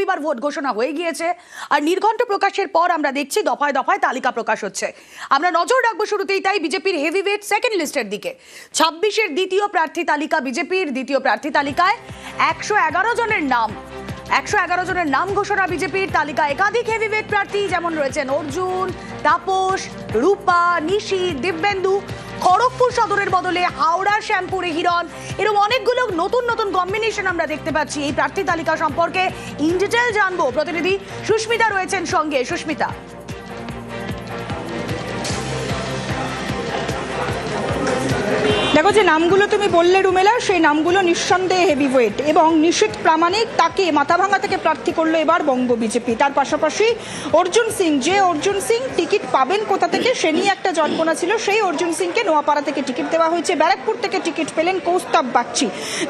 রবিবার ভোট ঘোষণা হয়ে গিয়েছে আর নির্ঘণ্ট প্রকাশের পর আমরা দেখছি দফায় দফায় তালিকা প্রকাশ হচ্ছে। আমরা নজর রাখবো শুরুতেই তাই বিজেপির হেভিওয়েট সেকেন্ড লিস্টের দিকে। 26-এর দ্বিতীয় প্রার্থী তালিকা, বিজেপির দ্বিতীয় প্রার্থী তালিকায় 111 জনের নাম, 111 জনের নাম ঘোষণা বিজেপির তালিকায়। একাধিক হেভিওয়েট প্রার্থী যেমন রয়েছেন অর্জুন, তাপস, রূপা, নিশি, দিব্যেন্দু, খড়গপুর সদরের বদলে হাওড়া, শ্যামপুরে হিরণ, এরকম অনেকগুলো নতুন নতুন কম্বিনেশন আমরা দেখতে পাচ্ছি। এই প্রার্থী তালিকা সম্পর্কে ইন ডিটেল জানবো, প্রতিনিধি সুস্মিতা রয়েছেন সঙ্গে। সুস্মিতা, দেখো, যে নামগুলো তুমি বললে রুমেলা, সেই নামগুলো নিঃসন্দেহে হেভিওয়েট এবং নিশীথ প্রামাণিক তাকে মাথাভাঙা থেকে প্রার্থী করলো এবার বঙ্গ বিজেপি। তার পাশাপাশি অর্জুন সিং, যে অর্জুন সিং টিকিট পাবেন কোথা থেকে সে নিয়ে একটা জল্পনা ছিল, সেই অর্জুন সিংকে নোয়াপাড়া থেকে টিকিট দেওয়া হয়েছে। ব্যারাকপুর থেকে টিকিট পেলেন কৌস্তব বাগচি।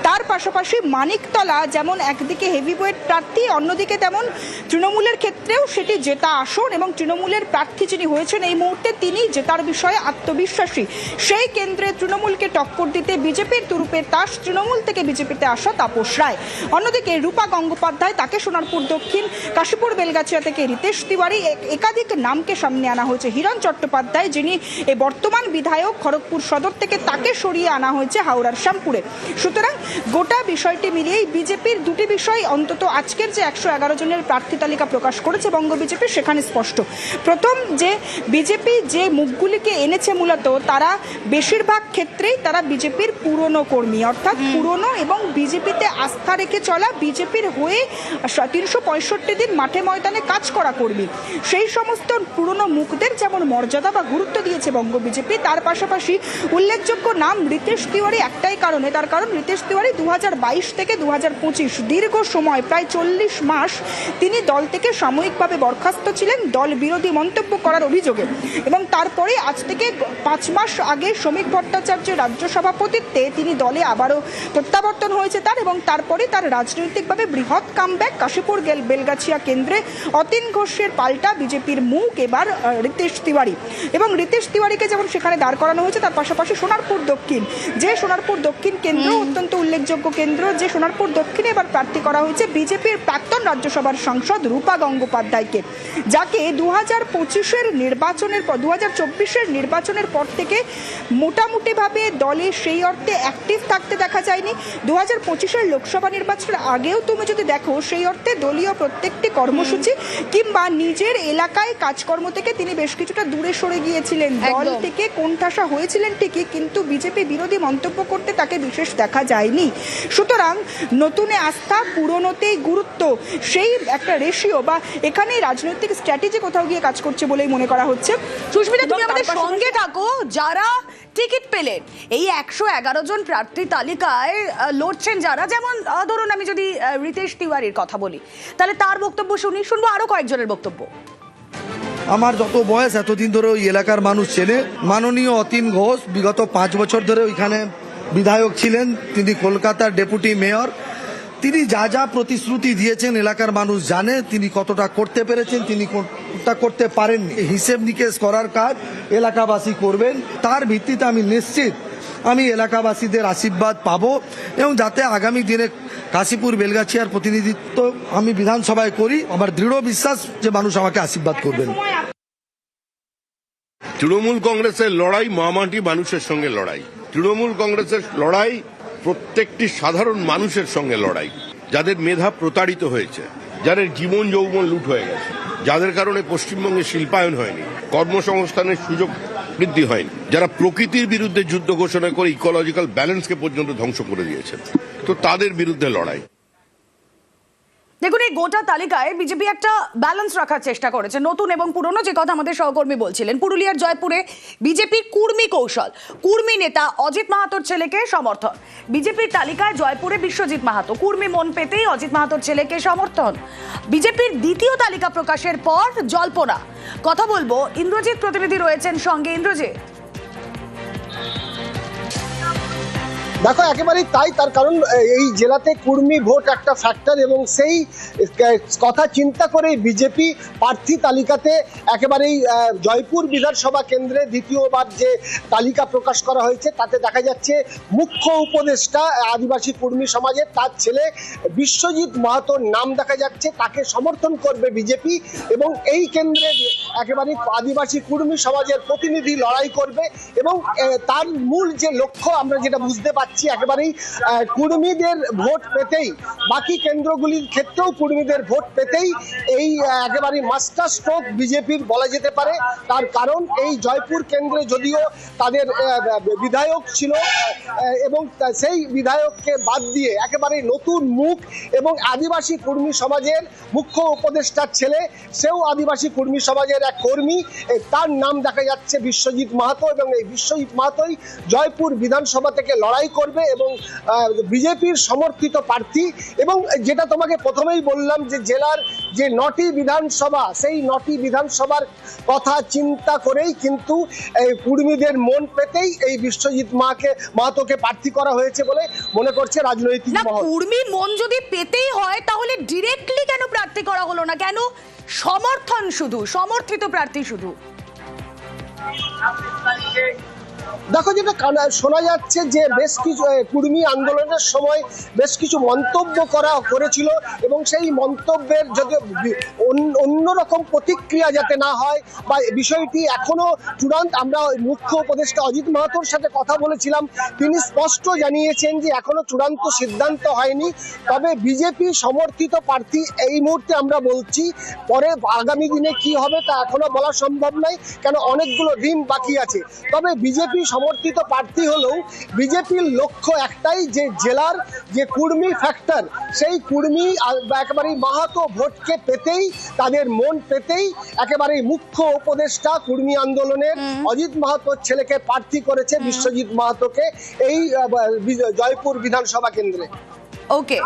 তার পাশাপাশি মানিকতলা যেমন একদিকে হেভিওয়েট প্রার্থী, অন্যদিকে তেমন তৃণমূলের ক্ষেত্রেও সেটি জেতা আসন এবং তৃণমূলের প্রার্থী যিনি হয়েছেন এই মুহূর্তে তিনি জেতার বিষয়ে আত্মবিশ্বাসী। সেই কেন্দ্রে তৃণমূলকে টক্কর দিতে বিজেপির তুরুপের তাস তৃণমূল থেকে বিজেপিতে আসা তাপস রায়। অন্যদিকে রূপা গঙ্গোপাধ্যায়, তাকে সোনারপুর দক্ষিণ কাশীপুর বেলগাছিয়া থেকে রিতেশ তিওয়ারি, একাধিক নামকে সামনে আনা হয়েছে। হিরণ চট্টোপাধ্যায় যিনি বর্তমান বিধায়ক খড়গপুর সদর থেকে, তাকে সরিয়ে আনা হয়েছে হাওড়ার শ্যামপুরে। সুতরাং গোটা বিষয়টি মিলিয়েই বিজেপির দুটি বিষয় অন্তত আজকের যে 111 জনের প্রার্থী তালিকা প্রকাশ করেছে বঙ্গ বিজেপি, সেখানে স্পষ্ট। প্রথম, যে বিজেপি যে মুখগুলিকে এনেছে মূলত তারা বেশিরভাগ ক্ষেত্রেই তারা বিজেপির পুরনো কর্মী, অর্থাৎ পুরনো এবং বিজেপিতে আস্থা রেখে চলা, বিজেপির হয়ে 365 দিন মাঠে ময়দানে কাজ করা কর্মী। সেই সমস্ত পুরনো মুখদের যেমন মর্যাদা বা গুরুত্ব দিয়েছে বঙ্গ বিজেপি। তার পাশাপাশি উল্লেখযোগ্য নাম রিতেশ তিওয়ারি, একটাই কারণে, তার কারণ রিতেশ তিওয়ারি 2022 থেকে 2025 দীর্ঘ সময়, প্রায় 40 মাস তিনি দল থেকে সাময়িকভাবে বরখাস্ত ছিলেন দল বিরোধী মন্তব্য করার অভিযোগে, এবং তারপরে আজ থেকে 5 মাস আগে শ্রমিক ভট্টাচার্যের রাজ্য সভাপতিত্বে তিনি দলে আবারও প্রত্যাবর্তন হয়েছে তার, এবং তারপরে তার রাজনৈতিকভাবে বৃহৎ কামব্যাক। কাশীপুর বেলগাছিয়া কেন্দ্রে অতীন ঘোষের পাল্টা বিজেপির মুখ এবার রিতেশ তিওয়ারি, এবং রিতেশ তিওয়ারিকে যেমন সেখানে দাঁড় করানো হয়েছে, তার পাশাপাশি সোনারপুর দক্ষিণ, যে সোনারপুর দক্ষিণ কেন্দ্র অত্যন্ত উল্লেখযোগ্য কেন্দ্র, যে সোনারপুর দক্ষিণে এবার প্রার্থী করা হয়েছে বিজেপির প্রাক্তন রাজ্যসভার সাংসদ রূপা গঙ্গোপাধ্যায়কে, যাকে 2025-এর নির্বাচনের পর, 2024-এর নির্বাচনের পর থেকে মোটামুটিভাবে দলে সেই অর্থে অ্যাক্টিভ থাকতে দেখা যায়নি। 2025-এর লোকসভা নির্বাচনের আগেও তুমি যদি দেখো, সেই অর্থে দলীয় প্রত্যেকটি কর্মসূচি কিংবা নিজের এলাকায় কাজকর্ম থেকে তিনি বেশ কিছুটা দূরে সরে গিয়েছিলেন। দল থেকে কোণঠাসা হয়েছিলেন ঠিকই, কিন্তু বিজেপি বিরোধী মন্তব্য করতে তাকে বিশেষ দেখা যায়নি। সুতরাং নতুনে আস্থা, পুরনোতেই গুরুত্ব, সেই একটা রেশিও বা এখানেই রাজনৈতিক স্ট্র্যাটেজি কোথাও গিয়ে কাজ করছে বলেই মনে করা হচ্ছে। সুস্মিতা, তুমি আমাদের সঙ্গে থাকো। যারা টিকিট পেলেন এই 111 জন প্রার্থী তালিকায় লড়ছেন যারা, যেমন ধরুন আমি যদি রিতেশ তিওয়ারির কথা বলি, তাহলে তার বক্তব্য শুনবো আরো কয়েকজনের বক্তব্য। আমার যত বয়স এতদিন ধরে ওই এলাকার মানুষ চেনে। মাননীয় অতীন ঘোষ বিগত 5 বছর ধরে ওইখানে বিধায়ক ছিলেন, তিনি কলকাতার ডেপুটি মেয়র। তিনি যা যা প্রতিশ্রুতি দিয়েছেন এলাকার মানুষ জানে, তিনি কতটা করতে পেরেছেন, তিনি কোনটা করতে পারেননি। হিসেব নিকেশ করার কাজ এলাকাবাসী করবেন, তার ভিত্তিতে আমি নিশ্চিত আমি এলাকাবাসীদের আশীর্বাদ পাবো, এবং যাতে আগামী দিনে কাশীপুর বেলগাছিয়ার প্রতিনিধিত্ব আমি বিধানসভায় করি, আমার দৃঢ় বিশ্বাস যে মানুষ আমাকে আশীর্বাদ করবেন। তৃণমূল কংগ্রেসের লড়াই মহামাটি মানুষের সঙ্গে লড়াই। তৃণমূল কংগ্রেসের লড়াই প্রত্যেকটি সাধারণ মানুষের সঙ্গে লড়াই, যাদের মেধা প্রতারিত হয়েছে, যাদের জীবন যৌবন লুট হয়ে গেছে, যাদের কারণে পশ্চিমবঙ্গে শিল্পায়ন হয়নি, কর্মসংস্থানের সুযোগ বৃদ্ধি হয়নি, যারা প্রকৃতির বিরুদ্ধে যুদ্ধ ঘোষণা করে ইকোলজিক্যাল ব্যালেন্সকে পর্যন্ত ধ্বংস করে দিয়েছে, তো তাদের বিরুদ্ধে লড়াই। দেখুন, এই গোটা তালিকায় বিজেপি একটা ব্যালেন্স রাখার চেষ্টা করেছে, নতুন এবং পুরনো, যে কথা আমাদের সহকর্মী বলছিলেন। পুরুলিয়ার জয়পুরে বিজেপির কুর্মী কৌশল, কুর্মী নেতা অজিত মাহাতোর ছেলেকে সমর্থন। বিজেপির তালিকায় জয়পুরে বিশ্বজিৎ মাহাতো, কুর্মী মন পেতেই অজিত মাহাতোর ছেলেকে সমর্থন। বিজেপির দ্বিতীয় তালিকা প্রকাশের পর জল্পনা, কথা বলবো। ইন্দ্রজিৎ প্রতিনিধি রয়েছেন সঙ্গে। ইন্দ্রজিৎ, দেখো একেবারেই তাই, তার কারণ এই জেলাতে কুর্মী ভোট একটা ফ্যাক্টর এবং সেই কথা চিন্তা করে বিজেপি প্রার্থী তালিকাতে একেবারেই জয়পুর বিধানসভা কেন্দ্রে দ্বিতীয়বার যে তালিকা প্রকাশ করা হয়েছে তাতে দেখা যাচ্ছে মুখ্য উপদেষ্টা আদিবাসী কুর্মী সমাজের তার ছেলে বিশ্বজিৎ মাহাতোর নাম দেখা যাচ্ছে, তাকে সমর্থন করবে বিজেপি এবং এই কেন্দ্রে একেবারে আদিবাসী কুর্মী সমাজের প্রতিনিধি লড়াই করবে এবং তার মূল যে লক্ষ্য আমরা যেটা বুঝতে পারছি একেবারেই কুর্মীদের ভোট পেতেই, বাকি কেন্দ্রগুলির ক্ষেত্রেও কুর্মীদের ভোট পেতেই এই একেবারে মাস্টার স্ট্রোক বিজেপির বলা যেতে পারে। তার কারণ এই জয়পুর কেন্দ্রে যদিও তাদের বিধায়ক ছিল এবং সেই বিধায়ককে বাদ দিয়ে একেবারে নতুন মুখ এবং আদিবাসী কুর্মী সমাজের মুখ্য উপদেষ্টার ছেলে, সেও আদিবাসী কুর্মী সমাজের এক কর্মী, তার নাম দেখা যাচ্ছে বিশ্বজিৎ মাহাতো এবং এই বিশ্বজিৎ মাহাতোই জয়পুর বিধানসভা থেকে লড়াই করবে এবং বিজেপির সমর্থিত প্রার্থী। এবং যেটা তোমাকে প্রথমেই বললাম যে জেলার যে 9টি বিধানসভা, সেই 9টি বিধানসভার কথা চিন্তা করেই কিন্তু কুর্মীদের মন পেতেই এই বিশ্বজিৎ মাহাতোকে প্রার্থী করা হয়েছে বলে মনে করছে রাজনৈতিক না। মহল। কুর্মীর মন যদি পেতেই হয় তাহলে ডিরেক্টলি কেন প্রার্থী করা হলো না? কেন সমর্থন শুধু, সমর্থিত প্রার্থী শুধু? দেখো যেটা শোনা যাচ্ছে যে বেশ কিছু কুর্মী আন্দোলনের সময় বেশ কিছু মন্তব্য করেছিল এবং সেই মন্তব্যের যদি অন্যরকম প্রতিক্রিয়া যাতে না হয় বা বিষয়টি এখনো চূড়ান্ত, আমরা মুখ্য উপদেষ্টা অজিত মাহাতোর সাথে কথা বলেছিলাম, তিনি স্পষ্ট জানিয়েছেন যে এখনো চূড়ান্ত সিদ্ধান্ত হয়নি, তবে বিজেপি সমর্থিত প্রার্থী এই মুহূর্তে আমরা বলছি, পরে আগামী দিনে কি হবে তা এখনো বলা সম্ভব নয়, কেন অনেকগুলো দিন বাকি আছে। তবে বিজেপি সমর্থিত প্রার্থী হলেও বিজেপির লক্ষ্য একটাই, যে জেলার যে কুর্মী ফ্যাক্টর, সেই কুর্মী একেবারেই মাহাতো ভোটকে পেতেই, তাদের মন পেতেই একেবারেই মুখ্য উপদেষ্টা কুর্মী আন্দোলনের অজিত মাহাতোর ছেলেকে প্রার্থী করেছে বিশ্বজিৎ মাহাতোকে এই জয়পুর বিধানসভা কেন্দ্রে। ওকে।